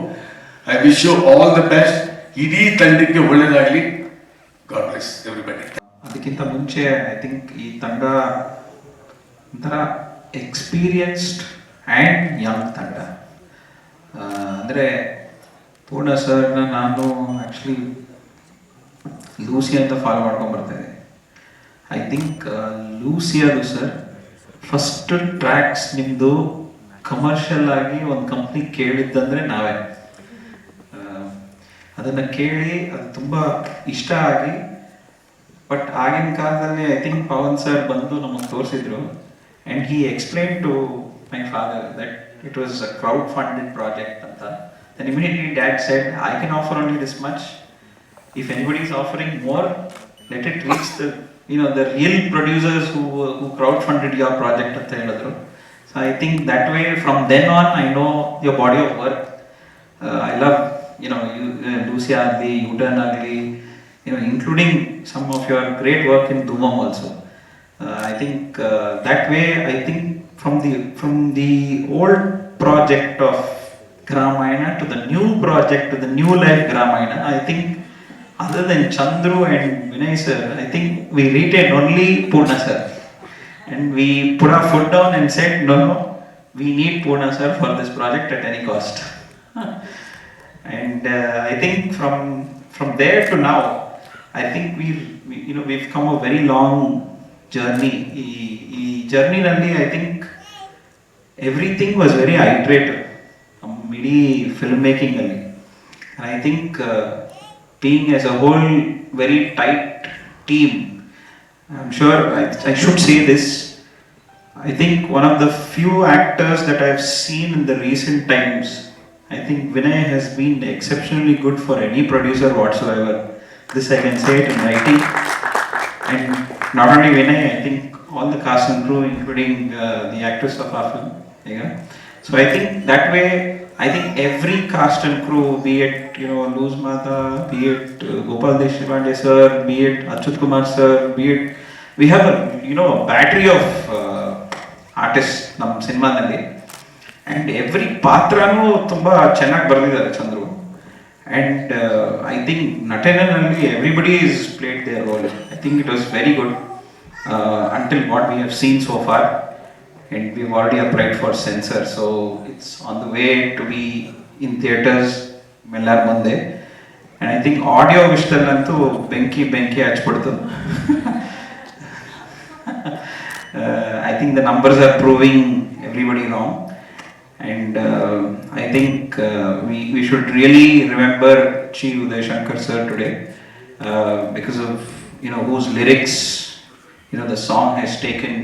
I wish you all the best. ಇಡೀ ತಂಡಕ್ಕೆ ಒಳ್ಳೇದಾಗಲಿ. God bless everybody. ಅದಕ್ಕಿಂತ ಮುಂಚೆ ಐ ಥಿಂಕ್ ಈ ತಂಡ ಒಂಥರ ಎಕ್ಸ್ಪೀರಿಯನ್ಸ್ಡ್ ಆ್ಯಂಡ್ ಯಂಗ್ ತಂಡ. ಅಂದರೆ ಪೂರ್ಣ ಸರ್ನ ನಾನು ಆ್ಯಕ್ಚುಲಿ ಲೂಸಿ ಅಂತ ಫಾಲೋ ಮಾಡ್ಕೊಂಡು ಬರ್ತಾಯಿದ್ದೆ. ಐ ಥಿಂಕ್ ಲೂಸಿಯಾದು ಸರ್ ಫಸ್ಟ್ ಟ್ರ್ಯಾಕ್ಸ್ ನಿಮ್ಮದು ಕಮರ್ಷಿಯಲ್ ಆಗಿ ಒಂದು ಕಂಪ್ನಿ ಕೇಳಿದ್ದಂದರೆ ನಾವೇ. ಅದನ್ನು ಕೇಳಿ ಅದು ತುಂಬ ಇಷ್ಟ ಆಗಿ, ಬಟ್ ಆಗಿನ ಕಾಲದಲ್ಲಿ ಐ ಥಿಂಕ್ ಪವನ್ ಸರ್ ಬಂದು ನಮಗೆ ತೋರಿಸಿದ್ರು and he explain to my father that it was a crowd funded project ಅಂತ. Then immediately dad said I can offer only this much. If anybody is offering more, let it reach the the real producers who crowdfunded your project ಅಂತ ಹೇಳಿದ್ರು. So I think that way from then on I know your body of work. I love you Lucia agli, U-Turn agli, including some of your great work in Dhuvam also. I think that way I think from the old project of Gramayana to the new project to the new life Gramayana, I think other than Chandru and Vinay sir, I think we retained only Purna sir. And we put our foot down and said, no, we need Purna sir for this project at any cost. And I think from there to now, I think we've come a very long journey. Ee journey nalli I think everything was very iterative. Midi filmmaking alli. And I think being as a whole very tight team, I'm sure I should say this, I think one of the few actors that I've seen in the recent times, I think Vinay has been exceptionally good for any producer whatsoever. This I can say it in writing. And not only Vinay, I think all the cast and crew, including the actors of our film. So I think that way, I think every cast and crew, be it Luz Mata, be it Gopal Deshpande sir, be it Achyut Kumar sir, be it we have a battery of artists nam cinema nalli, and every patranu tumba chennagi barದಿದ್ದಾರೆ Chandru. And I think Natananalli everybody has played their role. I think it was very good until what we have seen so far. And we've already applied for censor, so it's on the way to be in theaters mellar munde. And I think audio vishdallantu benki hachbidtu. I think the numbers are proving everybody wrong, and I think we should really remember Chi Uday Shankar sir today, because of whose lyrics the song has taken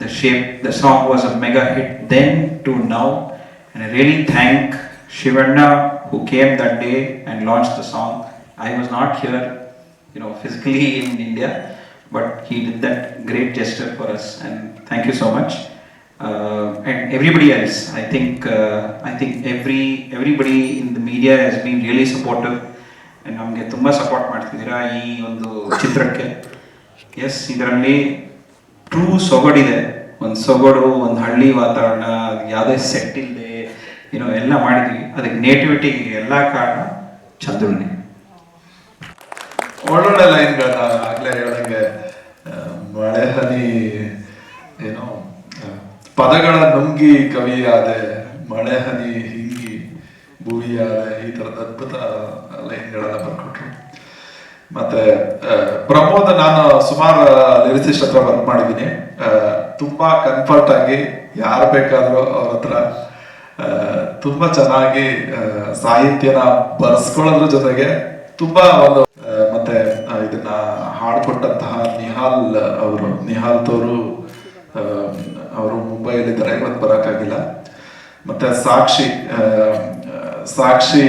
the shape. The song was a mega hit then to now, and I really thank Shivanna who came that day and launched the song. I was not here physically in India, but he did that great gesture for us, and thank you so much. And everybody else, I think everybody in the media has been really supportive, and namge tumba support ಮಾಡ್ತಿದ್ದೀರಾ ಈ ಒಂದು ಚಿತ್ರಕ್ಕೆ. ಎಸ್, ಇದರಲ್ಲಿ ಟ್ರೂ ಸೊಗಡಿದೆ, ಒಂದು ಸೊಗಡು, ಒಂದು ಹಳ್ಳಿ ವಾತಾವರಣ, ಯಾವುದೇ ಸೆಟ್ ಇಲ್ಲದೆ ಎಲ್ಲ ಮಾಡಿದ್ವಿ. ಅದಕ್ಕೆ ನೇಟಿವಿಟಿಗೆ ಎಲ್ಲ ಕಾರಣ ಚಂದ್ರನೇ. ಒಳ್ಳೊಳ್ಳೆ ಲೈನ್ಗಳನ್ನ ಆಗ್ಲೇ ಹೇಳ್ದಂಗೆ ಮಳೆ ಹನಿ ಪದಗಳ ನುಂಗಿ ಕವಿಯಾದೆ, ಮಳೆ ಹನಿ ಹಿಂಗಿ ಭೂವಿಯಾದೆ, ಈ ಥರದ ಅದ್ಭುತ ಲೈನ್ಗಳೆಲ್ಲ ಬರ್ಕೊಟ್ರು. ಮತ್ತೆ ಪ್ರಮೋದ್, ನಾನು ಸುಮಾರು ಲಿರಿಸಿಸ್ಟ್ ಹತ್ರ ವರ್ಕ್ ಮಾಡಿದ್ದೀನಿ. ತುಂಬಾ ಕನ್ಫರ್ಟ್ ಆಗಿ ಯಾರು ಬೇಕಾದ್ರೂ ಅವ್ರ ಹತ್ರ ತುಂಬಾ ಚೆನ್ನಾಗಿ ಸಾಹಿತ್ಯನ ಬರ್ಸ್ಕೊಳ್ಳೋದ್ರ ಜೊತೆಗೆ ತುಂಬಾ ಒಂದು ಮತ್ತೆ ಇದನ್ನ ಹಾಡ್ಕೊಟ್ಟಂತಹ ನಿಹಾಲ್ ತೋರು ಅವರು ಮುಂಬೈಯಲ್ಲಿದ್ದಾರೆ, ಇವತ್ತು ಬರೋಕ್ಕಾಗಿಲ್ಲ. ಮತ್ತೆ ಸಾಕ್ಷಿ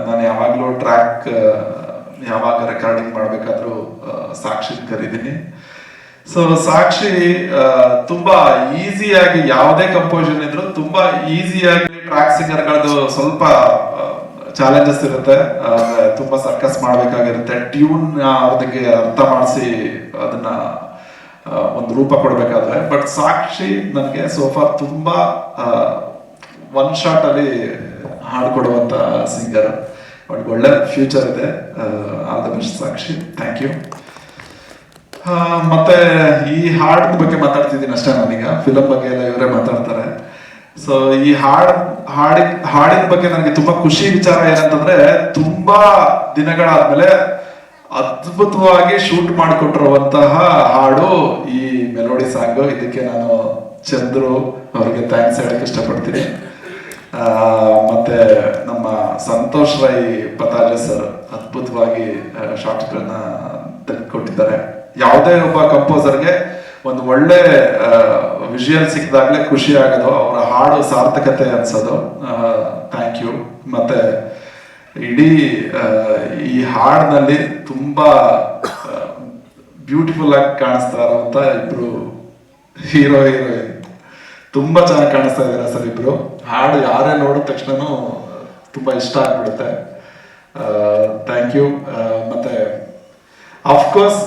ನಾನು ಯಾವಾಗ್ಲೂ ಟ್ರ್ಯಾಕ್ ಯಾವಾಗ ರೆಕಾರ್ಡಿಂಗ್ ಮಾಡ್ಬೇಕಾದ್ರೂ ಸಾಕ್ಷಿ ಕರೀತೀನಿ. ಸೊ ಸಾಕ್ಷಿ ತುಂಬಾ ಈಸಿಯಾಗಿ ಯಾವುದೇ ಕಂಪೋಸಿಷನ್ ಇದ್ರು ತುಂಬಾ ಈಸಿಯಾಗಿ ಟ್ರ್ಯಾಕ್ ಸಿಂಗರ್ಗಳದ್ದು ಸ್ವಲ್ಪ ಚಾಲೆಂಜಸ್ ಇರುತ್ತೆ, ತುಂಬಾ ಸರ್ಕಸ್ ಮಾಡ್ಬೇಕಾಗಿರುತ್ತೆ, ಟ್ಯೂನ್ ಅವ್ರಿಗೆ ಅರ್ಥ ಮಾಡಿಸಿ ಅದನ್ನ ಒಂದು ರೂಪ ಕೊಡಬೇಕಾದ್ರೆ. ಬಟ್ ಸಾಕ್ಷಿ ನನಗೆ ಸೋಫಾರ್ ತುಂಬ ಒನ್ ಶಾಟ್ ಅಲ್ಲಿ ಹಾಡ್ಕೊಡುವಂತ ಸಿಂಗರ್, ಅವ್ರಿಗೆ ಒಳ್ಳೆ ಫ್ಯೂಚರ್ ಇದೆ. All the best Sakshi, thank you. ಮತ್ತೆ ಈ ಹಾಡಿನ ಬಗ್ಗೆ ಮಾತಾಡ್ತಿದ್ದೀನಿ ಅಷ್ಟೇ, ನಾನೀಗ ಫಿಲಮ್ ಬಗ್ಗೆ ಎಲ್ಲ ಇವರೇ ಮಾತಾಡ್ತಾರೆ. ಸೊ ಈ ಹಾಡಿನ ಬಗ್ಗೆ ನನಗೆ ತುಂಬಾ ಖುಷಿ ವಿಚಾರ ಏನಂತಂದ್ರೆ, ತುಂಬಾ ದಿನಗಳಾದ್ಮೇಲೆ ಅದ್ಭುತವಾಗಿ ಶೂಟ್ ಮಾಡಿಕೊಟ್ಟಿರುವಂತಹ ಹಾಡು ಈ ಮೆಲೋಡಿ ಸಾಂಗ್. ಇದಕ್ಕೆ ನಾನು ಚಂದ್ರು ಅವರಿಗೆ ಥ್ಯಾಂಕ್ಸ್ ಹೇಳಕ್ ಇಷ್ಟಪಡ್ತೀನಿ. ಮತ್ತೆ ನಮ್ಮ ಸಂತೋಷ್ ರೈ ಪತಾಜೆ ಸರ್ ಅದ್ಭುತವಾಗಿ ಶಾರ್ಟ್ಸ್ಗಳನ್ನ ತೆಗೆದುಕೊಟ್ಟಿದ್ದಾರೆ. ಯಾವುದೇ ಒಬ್ಬ ಕಂಪೋಸರ್ಗೆ ಒಂದು ಒಳ್ಳೆ ವಿಷುಯಲ್ ಸಿಕ್ಕಿದಾಗಲೇ ಖುಷಿ ಆಗೋದು, ಅವರ ಹಾಡು ಸಾರ್ಥಕತೆ ಅನ್ಸೋದು. Thank you. ಮತ್ತೆ ಇಡೀ ಈ ಹಾಡಿನಲ್ಲಿ ತುಂಬಾ ಬ್ಯೂಟಿಫುಲ್ ಆಗಿ ಕಾಣಿಸ್ತಾ ಇರುವಂತ ಇಬ್ರು ಹೀರೋಯಿನ್ ತುಂಬಾ ಚೆನ್ನಾಗಿ ಕಾಣಿಸ್ತಾ ಇದ್ದಾರೆ ಸರ್ ಇಬ್ರು. ಹಾಡು ಯಾರೇ ನೋಡಿದ ತಕ್ಷಣನೂ ತುಂಬಾ ಇಷ್ಟ ಆಗ್ಬಿಡುತ್ತೆ. Thank you. ಮತ್ತೆ ಅಫ್ಕೋರ್ಸ್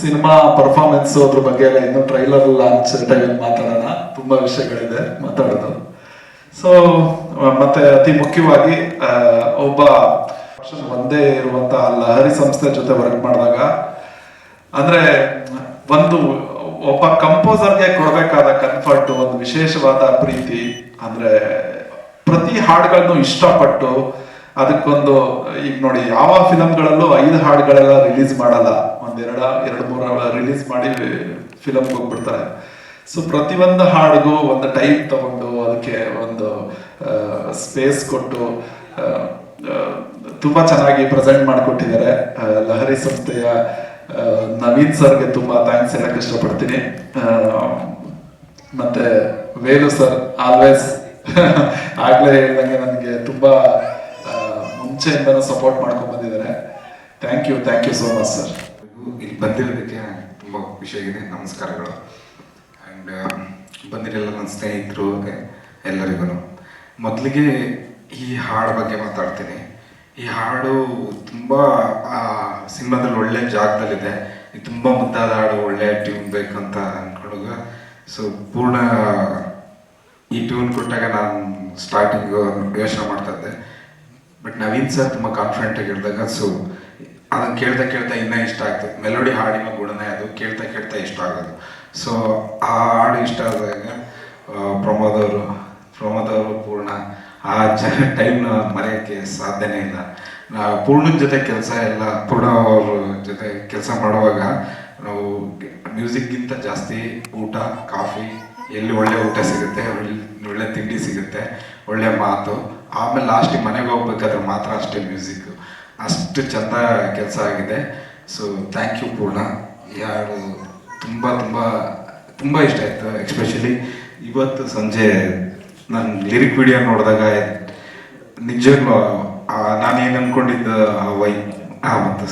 ಸಿನಿಮಾ ಪರ್ಫಾರ್ಮೆನ್ಸ್ ಅದ್ರ ಬಗ್ಗೆ ಎಲ್ಲ ಇನ್ನು ಟ್ರೈಲರ್ ಲಾಂಚ್ ಟೈಮಲ್ಲಿ ಮಾತಾಡೋಣ, ತುಂಬಾ ವಿಷಯಗಳಿದೆ ಮಾತಾಡೋದು. ಸೊ ಮತ್ತೆ ಅತಿ ಮುಖ್ಯವಾಗಿ ಒಬ್ಬ ಒಂದೇ ಇರುವಂತಹ ಲಹರಿ ಸಂಸ್ಥೆ ಜೊತೆ ವರ್ಕ್ ಮಾಡಿದಾಗ, ಅಂದ್ರೆ ಒಬ್ಬ ಕಂಪೋಸರ್ಗೆ ಕೊಡಬೇಕಾದ ಕಂಫರ್ಟ್, ಒಂದು ವಿಶೇಷವಾದ ಪ್ರೀತಿ, ಅಂದ್ರೆ ಪ್ರತಿ ಹಾಡುಗಳನ್ನು ಇಷ್ಟಪಟ್ಟು ಅದಕ್ಕೊಂದು, ಈಗ ನೋಡಿ ಯಾವ ಫಿಲಮ್ಗಳಲ್ಲೂ 5 ಹಾಡುಗಳೆಲ್ಲ ರಿಲೀಸ್ ಮಾಡಲ್ಲ, ಎರಡು ಮೂರು ರಿಲೀಸ್ ಮಾಡಿ ಫಿಲಮ್ಗೆ ಹೋಗ್ಬಿಡ್ತಾರೆ. ಸೊ ಪ್ರತಿಯೊಂದು ಹಾಡಿಗೂ ಒಂದು ಟೈಮ್ ತಗೊಂಡು ಅದಕ್ಕೆ ಒಂದು ಸ್ಪೇಸ್ ಕೊಟ್ಟು ತುಂಬಾ ಚೆನ್ನಾಗಿ ಪ್ರೆಸೆಂಟ್ ಮಾಡಿಕೊಟ್ಟಿದ್ದಾರೆ. ಲಹರಿ ಸಂಸ್ಥೆಯ ನವೀನ್ ಸರ್ಗೆ ತುಂಬಾ ಥ್ಯಾಂಕ್ಸ್ ಹೇಳಕ್ ಇಷ್ಟಪಡ್ತೀನಿ. ಮತ್ತೆ ವೇಲು ಸರ್ ಆಲ್ವೇಸ್ ಆಗ್ಲೇ ಹೇಳ್ದಂಗೆ ನನಗೆ ತುಂಬಾ ಮುಂಚೆಯಿಂದನೂ ಸಪೋರ್ಟ್ ಮಾಡ್ಕೊಂಡು ಬಂದಿದ್ದಾರೆ. Thank you so much sir. ಇಲ್ಲಿ ಬಂದಿರೋದಕ್ಕೆ ತುಂಬ ಖುಷಿಯಾಗಿದೆ. ನಮಸ್ಕಾರಗಳು. ಆ್ಯಂಡ್ ಬಂದಿರಲ್ಲ ನನ್ನ ಸ್ನೇಹಿತರು ಎಲ್ಲರಿಗೂ. ಮೊದಲಿಗೆ ಈ ಹಾಡು ಬಗ್ಗೆ ಮಾತಾಡ್ತೀನಿ. ಈ ಹಾಡು ತುಂಬ ಸಿನಿಮಾದಲ್ಲಿ ಒಳ್ಳೆ ಜಾಗದಲ್ಲಿದೆ. ಇದು ತುಂಬ ಮುದ್ದಾದ ಹಾಡು, ಒಳ್ಳೆ ಟ್ಯೂನ್ ಬೇಕಂತ ಅಂದ್ಕೊಂಡಾಗ ಸೊ ಪೂರ್ಣ ಈ ಟ್ಯೂನ್ ಕೊಟ್ಟಾಗ ನಾನು ಸ್ಟಾರ್ಟಿಂಗ್ ಯೋಚನೆ ಮಾಡ್ತಾ ಇದ್ದೆ. ಬಟ್ ನವೀನ್ ಸರ್ ತುಂಬ ಕಾನ್ಫಿಡೆಂಟಾಗಿ ಹೇಳಿದಾಗ ಸೊ ಅದನ್ನು ಕೇಳ್ತಾ ಇನ್ನೂ ಇಷ್ಟ ಆಗ್ತದೆ. ಮೆಲೋಡಿ ಹಾಡಿನ ಗುಣನೇ ಅದು, ಕೇಳ್ತಾ ಇಷ್ಟ ಆಗೋದು. ಸೊ ಆ ಹಾಡು ಇಷ್ಟ ಆದಾಗ ಪ್ರಮೋದ್ ಅವರು ಪೂರ್ಣ ಆ ಟೈಮ್ನ ಮರೆಯೋಕ್ಕೆ ಸಾಧ್ಯನೇ ಇಲ್ಲ. ಪೂರ್ಣದ ಜೊತೆ ಕೆಲಸ ಎಲ್ಲ ಪೂರ್ಣ ಅವ್ರ ಜೊತೆ ಕೆಲಸ ಮಾಡುವಾಗ ನಾವು ಮ್ಯೂಸಿಕ್ಗಿಂತ ಜಾಸ್ತಿ ಊಟ, ಕಾಫಿ, ಎಲ್ಲಿ ಒಳ್ಳೆ ಊಟ ಸಿಗುತ್ತೆ, ಒಳ್ಳೆ ತಿಂಡಿ ಸಿಗುತ್ತೆ, ಒಳ್ಳೆ ಮಾತು, ಆಮೇಲೆ ಲಾಸ್ಟಿಗೆ ಮನೆಗೆ ಹೋಗ್ಬೇಕಾದ್ರೆ ಮಾತ್ರ ಅಷ್ಟೇ ಮ್ಯೂಸಿಕ್. ಅಷ್ಟು ಚೆಂದ ಕೆಲಸ ಆಗಿದೆ. ಸೊ ಥ್ಯಾಂಕ್ ಯು ಪೂರ್ಣ. ಈ ಹಾಡು ತುಂಬ ಇಷ್ಟ ಆಯಿತು. ಎಸ್ಪೆಷಲಿ ಇವತ್ತು ಸಂಜೆ ನಾನು ಲಿರಿಕ್ ವಿಡಿಯೋ ನೋಡಿದಾಗ ನಿಜವಾಗ್ಲೂ ನಾನೇನು ಅಂದ್ಕೊಂಡಿದ್ದ ಮತ್ತು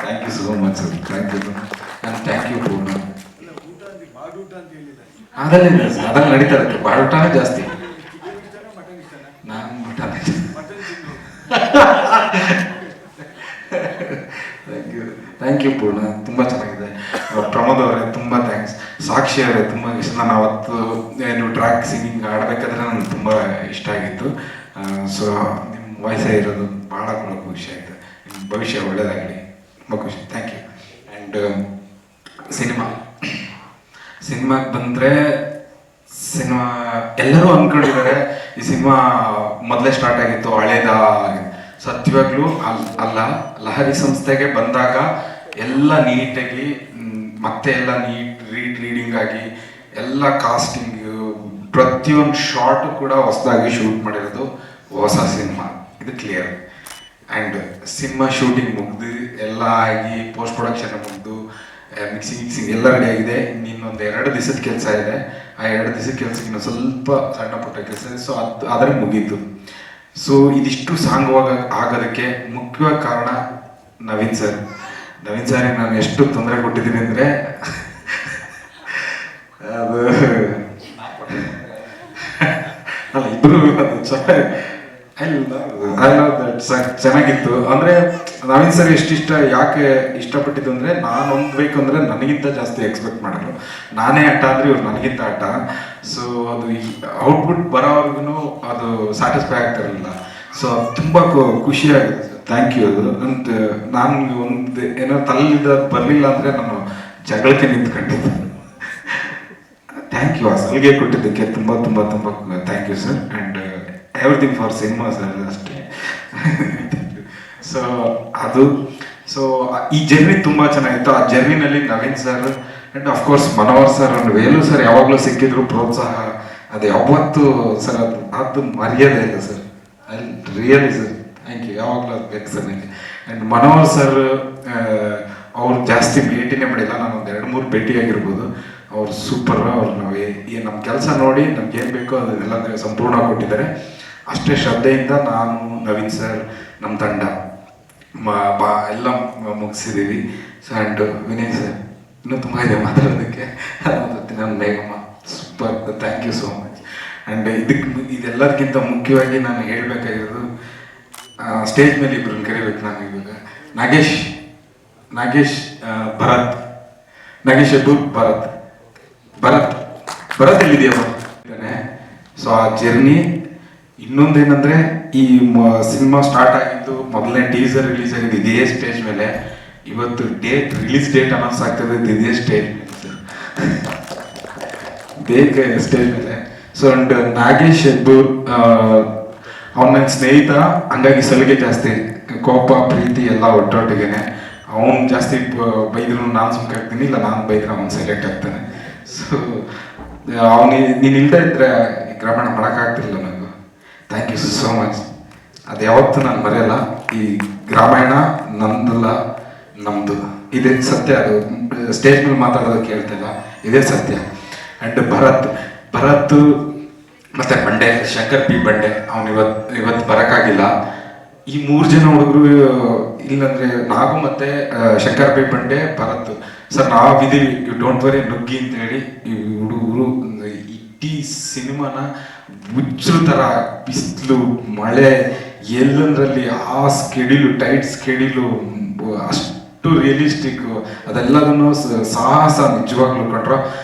thank you so much sir. Thank you Poorna. ಅದರಲ್ಲಿ ನಡೀತಾ ಇರುತ್ತೆ, ಬಾಡೂಟನೇ ಜಾಸ್ತಿ. ನಾನು ಮಟನ್ ಥ್ಯಾಂಕ್ ಯು ಪೂರ್ಣ. ತುಂಬ ಚೆನ್ನಾಗಿದೆ. ಪ್ರಮೋದ್ ಅವರೇ ತುಂಬ ಥ್ಯಾಂಕ್ಸ್. ಸಾಕ್ಷಿ ಅವರೇ ತುಂಬ ಇಷ್ಟ. ನಾನು ಅವತ್ತು ಏನು ಟ್ರ್ಯಾಕ್ ಸಿಂಗಿಂಗ್ ಆಡಬೇಕಾದ್ರೆ ನನಗೆ ತುಂಬ ಇಷ್ಟ ಆಗಿತ್ತು. ಸೊ ನಿಮ್ಮ ವಾಯ್ಸೇ ಇರೋದು ಭಾಳ ಕೂಡ ಖುಷಿ ಆಯಿತು. ನಿಮ್ಮ ಭವಿಷ್ಯ ಒಳ್ಳೆಯದಾಗಲಿ, ತುಂಬ ಖುಷಿ. Thank you. ಆ್ಯಂಡ್ ಸಿನಿಮಾಗೆ ಬಂದರೆ ಸಿನಿಮಾ ಎಲ್ಲರೂ ಅಂದ್ಕೊಂಡಿದ್ದಾರೆ ಈ ಸಿನಿಮಾ ಮೊದಲೇ ಸ್ಟಾರ್ಟ್ ಆಗಿತ್ತು, ಹಳೇದಾಗಿದೆ. ಸತ್ಯವಾಗ್ಲೂ ಅಲ್ಲ. ಲಹರಿ ಸಂಸ್ಥೆಗೆ ಬಂದಾಗ ಎಲ್ಲ ನೀಟಾಗಿ ಮತ್ತೆ ಎಲ್ಲ ರೀಡಿಂಗ್ ಆಗಿ ಎಲ್ಲ ಕಾಸ್ಟಿಂಗ್ ಪ್ರತಿಯೊಂದು ಶಾರ್ಟು ಕೂಡ ಹೊಸದಾಗಿ ಶೂಟ್ ಮಾಡಿರೋದು ಹೊಸ ಸಿನಿಮಾ, ಇದು ಕ್ಲಿಯರ್. ಆ್ಯಂಡ್ ಸಿನಿಮಾ ಶೂಟಿಂಗ್ ಮುಗಿದು ಎಲ್ಲ ಆಗಿ ಪೋಸ್ಟ್ ಪ್ರೊಡಕ್ಷನ್ ಮುಗಿದು ಮಿಕ್ಸಿಂಗ್ ಎಲ್ಲ ರೆಡಿ ಆಗಿದೆ. ಇನ್ನೊಂದು 2 ದಿವಸದ ಕೆಲಸ ಇದೆ. ಆ 2 ದಿವಸದ ಕೆಲಸಕ್ಕೆ ಇನ್ನೂ ಸ್ವಲ್ಪ ಸಣ್ಣ ಪುಟ್ಟ ಕೆಲಸ ಇದೆ. ಸೊ ಆದರೆ ಮುಗೀತು. ಸೊ ಇದಿಷ್ಟು ಸಾಂಗವಾಗ ಆಗೋದಕ್ಕೆ ಮುಖ್ಯವಾದ ಕಾರಣ ನವೀನ್ ಸರ್. ನಾನು ಎಷ್ಟು ತೊಂದರೆ ಕೊಟ್ಟಿದ್ದೀನಿ ಅಂದರೆ ಅದು ಇಬ್ಬರು ಚೆನ್ನಾಗಿತ್ತು. ಅಂದರೆ ನವೀನ್ ಸರ್ ಎಷ್ಟಿಷ್ಟ ಯಾಕೆ ಇಷ್ಟಪಟ್ಟಿದ್ದು ಅಂದರೆ ನಾನು ಹೊಂದಬೇಕು ಅಂದರೆ ನನಗಿಂತ ಜಾಸ್ತಿ ಎಕ್ಸ್ಪೆಕ್ಟ್ ಮಾಡೋರು. ನಾನೇ ಆಟ ಅಂದರೆ ಇವ್ರು ನನಗಿಂತ ಆಟ. ಸೊ ಅದು ಔಟ್ಪುಟ್ ಬರೋವರೆಗೂ ಅದು ಸ್ಯಾಟಿಸ್ಫೈ ಆಗ್ತಿರಲಿಲ್ಲ. ಸೊ ತುಂಬ ಖುಷಿಯಾಗಿದೆ ಸರ್. Thank you. ಅದು ಅಂತ ನಾನು ಒಂದು ಏನೋ ತಲೆಯಿಂದ ಬರಲಿಲ್ಲ ಅಂದರೆ ನಾನು ಜಗಳಕ್ಕೆ ನಿಂತ್ಕೊಂಡಿದ್ದೆ. Thank you. ಆ ಸಲಿಗೆ ಕೊಟ್ಟಿದ್ದಕ್ಕೆ ತುಂಬ ತುಂಬ ತುಂಬ thank you sir. And everything for cinema sir ಅಷ್ಟೇ. ಸೊ ಅದು ಈ ಜರ್ನಿ ತುಂಬ ಚೆನ್ನಾಗಿತ್ತು. ಆ ಜರ್ನಿನಲ್ಲಿ Naveen sir and of course Manohar sir and Velu sir ಯಾವಾಗಲೂ ಸಿಕ್ಕಿದ್ರು ಪ್ರೋತ್ಸಾಹ ಅದು ಯಾವತ್ತೂ ಸರ್ ಅದು ಮರ್ಯಾದೆ ಇಲ್ಲ sir. I really sir thank you. ಯಾವಾಗಲೂ ಅದು ಬೇಕು ಸರ್ ನನಗೆ. ಆ್ಯಂಡ್ ಮನೋಹರ್ ಸರ್ ಅವ್ರು ಜಾಸ್ತಿ ಭೇಟಿನೇ ಮಾಡಿಲ್ಲ, ನಾನು ಒಂದು 2-3 ಭೇಟಿ ಆಗಿರ್ಬೋದು. ಅವ್ರು ಸೂಪರ್. ಅವ್ರು ನಾವು ನಮ್ಮ ಕೆಲಸ ನೋಡಿ ನಮ್ಗೆ ಏನು ಬೇಕೋ ಅದನ್ನೆಲ್ಲ ಸಂಪೂರ್ಣ ಕೊಟ್ಟಿದ್ದಾರೆ. ಅಷ್ಟೇ ಶ್ರದ್ಧೆಯಿಂದ ನಾನು ನವೀನ್ ಸರ್ ನಮ್ಮ ತಂಡ ಎಲ್ಲ ಮುಗಿಸಿದ್ದೀವಿ. ಸೊ ಆ್ಯಂಡ್ ವಿನಯ್ ಸರ್ ಇನ್ನೂ ತುಂಬ ಇದೆ ಮಾತಾಡೋದಕ್ಕೆ. ನನ್ನ ಮೇಘಮ್ಮ super. Thank you so much. And ಇದೆಲ್ಲದಕ್ಕಿಂತ ಮುಖ್ಯವಾಗಿ ನಾನು ಹೇಳಬೇಕಾಗಿರೋದು ಸ್ಟೇಜ್ ಮೇಲೆ ಇಬ್ಬರನ್ನ ಕರಿಬೇಕು ನಾನು ಇವಾಗ. ನಾಗೇಶ್ ಭರತ್, ನಾಗೇಶ್ ಅಬ್ಬು ಭರತ್ ಎಲ್ಲಿದೆಯಮ್ಮ? ಸೊ ಆ ಜರ್ನಿ ಇನ್ನೊಂದೇನಂದ್ರೆ ಈ ಸಿನಿಮಾ ಸ್ಟಾರ್ಟ್ ಆಗಿದ್ದು ಮೊದಲನೇ ಟೀಸರ್ ರಿಲೀಸ್ ಆಗಿದ್ದು ಇದೇ ಸ್ಟೇಜ್ ಮೇಲೆ. ಇವತ್ತು ರಿಲೀಸ್ ಡೇಟ್ ಅನೌನ್ಸ್ ಆಗ್ತದೆ ಇದೇ ಸ್ಟೇಜ್ ಮೇಲೆ, ಬೇಗ ಸ್ಟೇಜ್ ಮೇಲೆ. ಸೊ ಅಂಡ್ ನಾಗೇಶ್ ಹೆಬ್ಬೂರ್ ಅವ್ನ ನನ್ನ ಸ್ನೇಹಿತ, ಹಂಗಾಗಿ ಸಲಿಗೆ ಜಾಸ್ತಿ, ಕೋಪ ಪ್ರೀತಿ ಎಲ್ಲ ಒಟ್ಟೊಟ್ಟಿಗೆನೆ. ಅವನು ಜಾಸ್ತಿ ಬೈದ್ರು ನಾನು ಸುಮ್ಕೆ ಆಗ್ತೀನಿ, ಇಲ್ಲ ನಾನು ಬೈದ್ರೆ ಅವ್ನು ಸೈಲೆಂಟ್ ಆಗ್ತಾನೆ. ಸೊ ನೀನು ಇಲ್ದೇ ಇದ್ರೆ ಗ್ರಾಮೀಣ ಮಾಡೋಕ್ಕಾಗ್ತಿಲ್ಲ ನನಗೆ. Thank you so much. ಅದು ಯಾವತ್ತೂ ನಾನು ಮರೆಯಲ್ಲ. ಈ ಗ್ರಾಮಾಯಣ ನಂದಲ್ಲ, ನಮ್ಮದು. ಇದೇ ಸತ್ಯ. ಅದು ಸ್ಟೇಜ್ ಮೇಲೆ ಮಾತಾಡೋದಕ್ಕೆ ಹೇಳ್ತಿಲ್ಲ, ಇದೇ ಸತ್ಯ. ಆ್ಯಂಡ್ ಭರತ್ ಮತ್ತು ಬಂಡೆ, ಶಂಕರ್ ಪಿ ಬಂಡೆ, ಅವನು ಇವತ್ತು ಬರೋಕ್ಕಾಗಿಲ್ಲ. ಈ 3 ಜನ ಹುಡುಗರು ಇಲ್ಲಂದರೆ ನಾಗು ಮತ್ತು ಶಂಕರ್ ಪಿ ಬಂಡೆ, ಭರತ್ ಸರ್ ನಾವಿದ್ದೀವಿ, ಯು ಡೋಂಟ್ ವರಿ ನುಗ್ಗಿ ಅಂತೇಳಿ ಈ ಹುಡುಗರು ಇಡೀ ಸಿನಿಮಾನ ಹುಚ್ಚರು ಥರ ಬಿಸಿಲು ಮಳೆ ಎಲ್ಲಂದ್ರಲ್ಲಿ ಆ ಸ್ಕೆಡ್ಯೂಲು, ಟೈಟ್ ಸ್ಕೆಡ್ಯೂಲು, ಅಷ್ಟು ರಿಯಲಿಸ್ಟಿಕ್ಕು, ಅದೆಲ್ಲದನ್ನು ಸಾಹಸ ನಿಜವಾಗ್ಲೂ ಕಂಡ್ರು.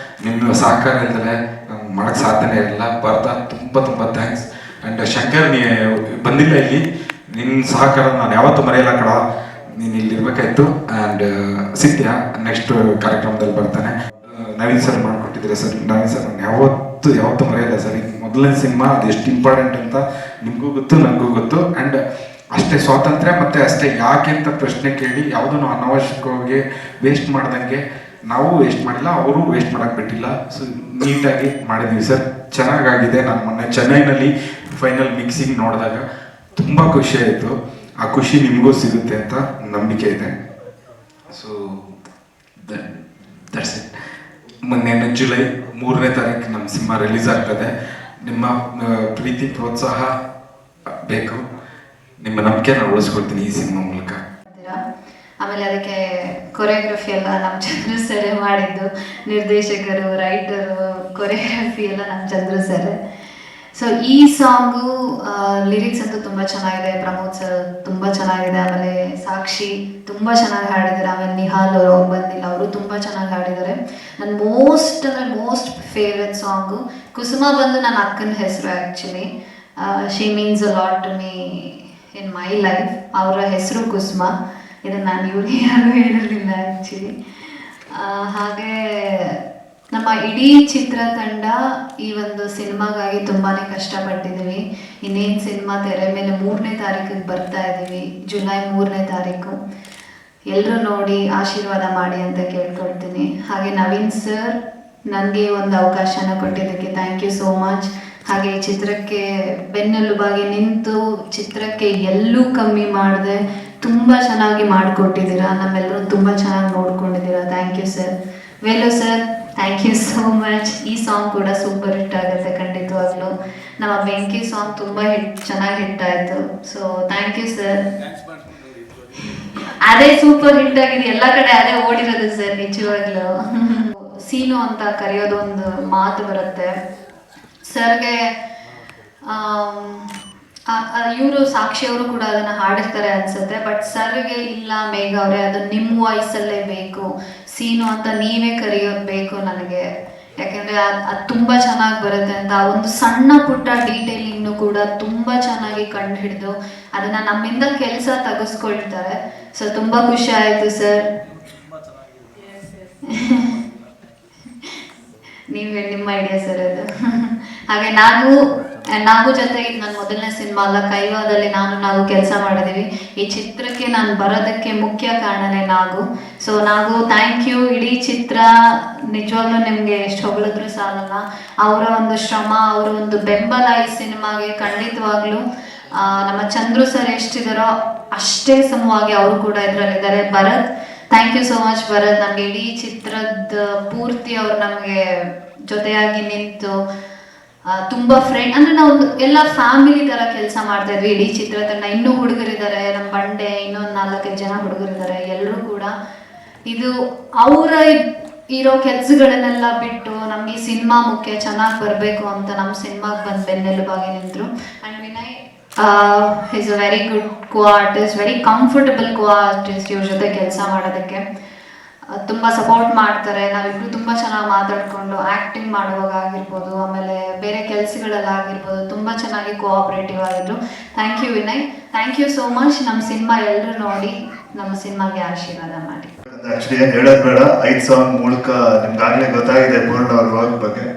ನಿಮ್ಮ ಸಹಕಾರ ಇಲ್ದಲೆ ಮಾಡೋಕ್ಕೆ ಸಾಧ್ಯನೇ ಇರಲಿಲ್ಲ. ತುಂಬ ತುಂಬ ಥ್ಯಾಂಕ್ಸ್. ಆ್ಯಂಡ್ ಶಂಕರ್ ಬಂದಿಲ್ಲ ಇಲ್ಲಿ, ನಿನ್ನ ಸಹಕಾರ ನಾನು ಯಾವತ್ತೂ ಮರೆಯಲ್ಲ ಕಡ. ನೀನು ಇಲ್ಲಿರ್ಬೇಕಾಯ್ತು. ಆ್ಯಂಡ್ ಸಿಗ್ತೀಯಾ ನೆಕ್ಸ್ಟ್ ಕಾರ್ಯಕ್ರಮದಲ್ಲಿ ಬರ್ತಾನೆ. ನವೀನ್ ಸರ್ ಮಾಡಿಕೊಟ್ಟಿದ್ದೀರಾ ಸರ್. ನವೀನ್ ಸರ್ ನಾನು ಯಾವತ್ತೂ ಮರೆಯಲ್ಲ ಸರ್. ಇದು ಮೊದಲನೇ ಸಿನಿಮಾ, ಅದು ಎಷ್ಟು ಇಂಪಾರ್ಟೆಂಟ್ ಅಂತ ನಿಮಗೂ ಗೊತ್ತು, ನನಗೂ ಗೊತ್ತು. ಆ್ಯಂಡ್ ಅಷ್ಟೇ ಸ್ವಾತಂತ್ರ್ಯ ಮತ್ತು ಅಷ್ಟೇ ಯಾಕೆ ಅಂತ ಪ್ರಶ್ನೆ ಕೇಳಿ ಯಾವುದನ್ನು ಅನಾವಶ್ಯಕವಾಗಿ ವೇಸ್ಟ್ ಮಾಡ್ದಂಗೆ ನಾವು ವೇಸ್ಟ್ ಮಾಡಿಲ್ಲ, ಅವರು ವೇಸ್ಟ್ ಮಾಡೋಕ್ಕೆ ಬಿಟ್ಟಿಲ್ಲ. ಸೊ ನೀಟಾಗಿ ಮಾಡಿದ್ದೀವಿ ಸರ್. ಚೆನ್ನಾಗಾಗಿದೆ. ನಾನು ಮೊನ್ನೆ ಚೆನ್ನೈನಲ್ಲಿ ಫೈನಲ್ ಮಿಕ್ಸಿಂಗ್ ನೋಡಿದಾಗ ತುಂಬ ಖುಷಿ ಆಯಿತು. ಆ ಖುಷಿ ನಿಮಗೂ ಸಿಗುತ್ತೆ ಅಂತ ನಂಬಿಕೆ ಇದೆ. So that's it. ಮೊನ್ನೆ ಜುಲೈ 3ನೇ ತಾರೀಕು ನಮ್ಮ ಸಿನಿಮಾ ರಿಲೀಸ್ ಆಗ್ತದೆ. ನಿಮ್ಮ ಪ್ರೀತಿ ಪ್ರೋತ್ಸಾಹ ಬೇಕು. ನಿಮ್ಮ ನಂಬಿಕೆ ನಾನು ಉಳಿಸ್ಕೊಳ್ತೀನಿ ಈ ಸಿನಿಮಾ ಮೂಲಕ. ಆಮೇಲೆ ಅದಕ್ಕೆ ಕೊರಿಯೋಗ್ರಫಿ ಎಲ್ಲ ನಮ್ಮ ಚಂದ್ರು ಸರ್ ಮಾಡಿದ್ದು, ನಿರ್ದೇಶಕರು, ರೈಟರು, ಕೊರಿಯೋಗ್ರಫಿ ಎಲ್ಲ ನಮ್ಮ ಚಂದ್ರು ಸರ್. ಸೊ ಈ ಸಾಂಗು ಲಿರಿಕ್ಸ್ ಅಂತೂ ತುಂಬ ಚೆನ್ನಾಗಿದೆ. ಪ್ರಮೋದ್ ಸರ್ ತುಂಬ ಚೆನ್ನಾಗಿದೆ. ಆಮೇಲೆ ಸಾಕ್ಷಿ ತುಂಬ ಚೆನ್ನಾಗಿ ಹಾಡಿದ್ದಾರೆ. ಆಮೇಲೆ ನಿಹಾಲ್ ಅವ್ರು ಬಂದಿಲ್ಲ, ಅವರು ತುಂಬ ಚೆನ್ನಾಗಿ ಹಾಡಿದ್ದಾರೆ. ನನ್ನ ಮೋಸ್ಟ್ ಫೇವ್ರೆಟ್ ಸಾಂಗು ಕುಸುಮ ಬಂದು ನನ್ನ ಅಕ್ಕನ ಹೆಸರು. Actually she means a lot to me in my life. ಅವರ ಹೆಸರು ಕುಸುಮ. ಇದನ್ನು ನಾನು ಇವ್ರಿಗೆ ಯಾರು ಹೇಳಿರಲಿಲ್ಲ ಆ್ಯಕ್ಚುಲಿ. ಹಾಗೆ ನಮ್ಮ ಇಡೀ ಚಿತ್ರತಂಡ ಈ ಒಂದು ಸಿನಿಮಾಗಾಗಿ ತುಂಬಾ ಕಷ್ಟಪಟ್ಟಿದ್ದೀವಿ. ಇನ್ನೇನು ಸಿನಿಮಾ ತೆರೆ ಮೇಲೆ 3ನೇ ತಾರೀಕಿಗೆ ಬರ್ತಾ ಇದ್ದೀವಿ, ಜುಲೈ 3ನೇ ತಾರೀಕು. ಎಲ್ಲರೂ ನೋಡಿ ಆಶೀರ್ವಾದ ಮಾಡಿ ಅಂತ ಕೇಳ್ಕೊಳ್ತೀನಿ. ಹಾಗೆ ನವೀನ್ ಸರ್ ನನಗೆ ಒಂದು ಅವಕಾಶನ ಕೊಟ್ಟಿದ್ದಕ್ಕೆ ಥ್ಯಾಂಕ್ ಯು ಸೋ ಮಚ್. ಹಾಗೆ ಈ ಚಿತ್ರಕ್ಕೆ ಬೆನ್ನೆಲುಬಾಗಿ ನಿಂತು ಚಿತ್ರಕ್ಕೆ ಎಲ್ಲೂ ಕಮ್ಮಿ ಮಾಡದೆ ತುಂಬ ಚೆನ್ನಾಗಿ ಮಾಡಿಕೊಟ್ಟಿದ್ದೀರಾ. ನಮ್ಮೆಲ್ಲರೂ ತುಂಬ ಚೆನ್ನಾಗಿ ನೋಡ್ಕೊಂಡಿದ್ದೀರಾ. Thank you sir. Velu sir thank you so much. ಈ ಸಾಂಗ್ ಕೂಡ ಸೂಪರ್ ಹಿಟ್ ಆಗುತ್ತೆ ಖಂಡಿತವಾಗ್ಲೂ. ನಮ್ಮ ಬೆಂಕಿ ಸಾಂಗ್ ತುಂಬ ಚೆನ್ನಾಗಿ ಹಿಟ್ ಆಯಿತು. So thank you sir. ಅದೇ ಸೂಪರ್ ಹಿಟ್ ಆಗಿದೆ, ಎಲ್ಲ ಕಡೆ ಅದೇ ಓಡಿರೋದು ಸರ್ ನಿಜವಾಗ್ಲೂ. ಸೀನು ಅಂತ ಕರೆಯೋದು ಒಂದು ಮಾತು ಬರುತ್ತೆ ಸರ್ಗೆ. ಇವರು ಸಾಕ್ಷಿ ಅವರು ಕೂಡ ಅದನ್ನ ಹಾಡಿರ್ತಾರೆ ಅನ್ಸುತ್ತೆ. ಬಟ್ ಸರ್ಗೆ ಇಲ್ಲ ಮೇಘ ಅವರೇ, ಅದು ನಿಮ್ಮ ವಾಯ್ಸಲ್ಲೇ ಬೇಕು ಸೀನು ಅಂತ ನೀವೇ ಕರೆಯೋದು ಬೇಕು ನನಗೆ, ಯಾಕೆಂದ್ರೆ ಅದು ತುಂಬಾ ಚೆನ್ನಾಗಿ ಬರುತ್ತೆ ಅಂತ ಒಂದು ಸಣ್ಣ ಪುಟ್ಟ ಡೀಟೇಲಿಂಗ್ನು ಕೂಡ ತುಂಬಾ ಚೆನ್ನಾಗಿ ಕಂಡು ಹಿಡಿದು ಅದನ್ನ ನಮ್ಮಿಂದ ಕೆಲಸ ತೆಗೆಸ್ಕೊಳ್ತಾರೆ. ಸೊ ತುಂಬಾ ಖುಷಿ ಆಯ್ತು ಸರ್. ನೀವೇ ನಿಮ್ಮ ಐಡಿಯಾ ಸರ್ ಅದು. ಹಾಗೆ ನಾಗು ಜೊತೆ ಇದು ನನ್ನ ಮೊದಲನೇ ಸಿನಿಮಾ ಅಲ್ಲ, ಕೈವಾದಲ್ಲಿ ನಾವು ಕೆಲಸ ಮಾಡಿದೀವಿ. ಈ ಚಿತ್ರಕ್ಕೆ ನಾನು ಬರೋದಕ್ಕೆ ಮುಖ್ಯ ಕಾರಣನೇ Nagu. So Nagu thank you. ಇಡೀ ಚಿತ್ರ ನಿಜವಾಗ್ಲೂ ನಿಮ್ಗೆ ಎಷ್ಟು ಹೊಗಳಿದ್ರು ಸಾಲಲ್ಲ. ಅವರ ಒಂದು ಶ್ರಮ, ಅವರ ಒಂದು ಬೆಂಬಲ ಈ ಸಿನಿಮಾಗೆ ಖಂಡಿತವಾಗ್ಲೂ ನಮ್ಮ ಚಂದ್ರು ಸರ್ ಎಷ್ಟಿದಾರೋ ಅಷ್ಟೇ ಸಮವಾಗಿ ಅವರು ಕೂಡ ಇದರಲ್ಲಿದ್ದಾರೆ. Bharat, thank you so much Bharat. ನಮ್ಗೆ ಇಡೀ ಚಿತ್ರದ ಪೂರ್ತಿ ಅವ್ರು ನಮಗೆ ಜೊತೆಯಾಗಿ ನಿಂತು ತುಂಬಾ ಫ್ರೆಂಡ್, ಅಂದ್ರೆ ನಾವು ಎಲ್ಲ ಫ್ಯಾಮಿಲಿ ತರ ಕೆಲಸ ಮಾಡ್ತಾ ಇದ್ವಿ ಇಡೀ ಚಿತ್ರತಂಡ. ಇನ್ನೂ ಹುಡುಗರಿದ್ದಾರೆ, ನಮ್ಮ ಬಂಡೆ ಇನ್ನೊಂದು 4-5 ಜನ ಹುಡುಗರಿದ್ದಾರೆ. ಎಲ್ಲರೂ ಕೂಡ ಇದು ಅವರ ಇರೋ ಕೆಲಸಗಳನ್ನೆಲ್ಲ ಬಿಟ್ಟು ನಮ್ಗೆ ಈ ಸಿನಿಮಾ ಮುಖ್ಯ, ಚೆನ್ನಾಗಿ ಬರಬೇಕು ಅಂತ ನಮ್ಮ ಸಿನಿಮಾಗೆ ಬಂದು ಬೆನ್ನೆಲುಬಾಗಿ ನಿಂತರು. And Vinay is a very good co artist, very comfortable co artist. ಇವ್ರ ಜೊತೆ ಕೆಲಸ ಮಾಡೋದಕ್ಕೆ ತುಂಬ ಸಪೋರ್ಟ್ ಮಾಡ್ತಾರೆ. ನಾವಿಬ್ರು ತುಂಬ ಚೆನ್ನಾಗಿ ಮಾತಾಡ್ಕೊಂಡು ಆ್ಯಕ್ಟಿಂಗ್ ಮಾಡುವಾಗ ಆಗಿರ್ಬೋದು, ಆಮೇಲೆ ಬೇರೆ ಕೆಲಸಗಳಲ್ಲಾಗಿರ್ಬೋದು ತುಂಬ ಚೆನ್ನಾಗಿ ಕೋಆಪ್ರೇಟಿವ್ ಆಗಿದ್ರು. Thank you Vinay, thank you so much. ನಮ್ಮ ಸಿನಿಮಾ ಎಲ್ಲರೂ ನೋಡಿ ನಮ್ಮ ಸಿನಿಮಾಗೆ ಆಶೀರ್ವಾದ ಮಾಡಿ. ಆಕ್ಚುಲಿ ಏನು ಹೇಳೋದು ಬೇಡ, 5 ಸಾಂಗ್ ಮೂಲಕ ನಿಮ್ಗಾಗಲೇ ಗೊತ್ತಾಗಿದೆ ಪೂರ್ಣ ಅವ್ರ ವರ್ಕ್ ಬಗ್ಗೆ.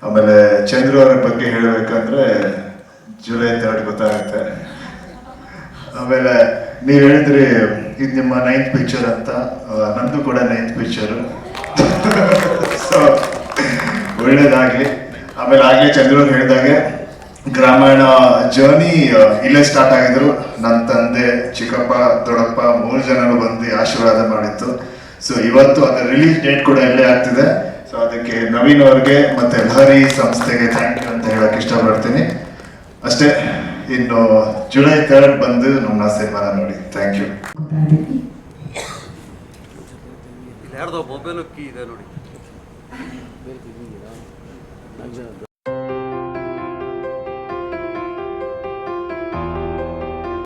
ಆಮೇಲೆ ಚಂದ್ರು ಅವ್ರ ಬಗ್ಗೆ ಹೇಳಬೇಕಂದ್ರೆ ಜುಲೈ 3 ಗೊತ್ತಾಗುತ್ತೆ. ಆಮೇಲೆ ನೀವು ಹೇಳಿದ್ರಿ ಇದು ನಿಮ್ಮ 9th ಪಿಕ್ಚರ್ ಅಂತ, ನಂದು ಕೂಡ 9th ಪಿಕ್ಚರು. ಸೊ ಒಳ್ಳೇದಾಗಲಿ. ಆಮೇಲೆ ಆಗಲೇ ಚಂದ್ರವ್ರು ಹೇಳಿದಾಗೆ ಗ್ರಾಮಾಯಣ ಜರ್ನಿ ಇಲ್ಲೇ ಸ್ಟಾರ್ಟ್ ಆಗಿದ್ರು. ನನ್ನ ತಂದೆ, ಚಿಕ್ಕಪ್ಪ, ದೊಡ್ಡಪ್ಪ 3 ಜನರು ಬಂದು ಆಶೀರ್ವಾದ ಮಾಡಿತ್ತು. ಸೊ ಇವತ್ತು ಅದರ ರಿಲೀಸ್ ಡೇಟ್ ಕೂಡ ಇಲ್ಲೇ ಆಗ್ತಿದೆ. ಸೊ ಅದಕ್ಕೆ ನವೀನ್ ಅವ್ರಿಗೆ ಮತ್ತೆ ಲಹರಿ ಸಂಸ್ಥೆಗೆ ಥ್ಯಾಂಕ್ ಯು ಅಂತ ಹೇಳಕ್ ಇಷ್ಟಪಡ್ತೀನಿ ಅಷ್ಟೇ. ಇನ್ನು ಜುಲೈ 3 ಬಂದು ನಮ್ಮ ಸಿನಿಮಾನ ನೋಡಿ. Thank you. ಯಾರ್ದೋ ಮೊಬೈಲ್ ಕೀ ಇದೆ ನೋಡಿ.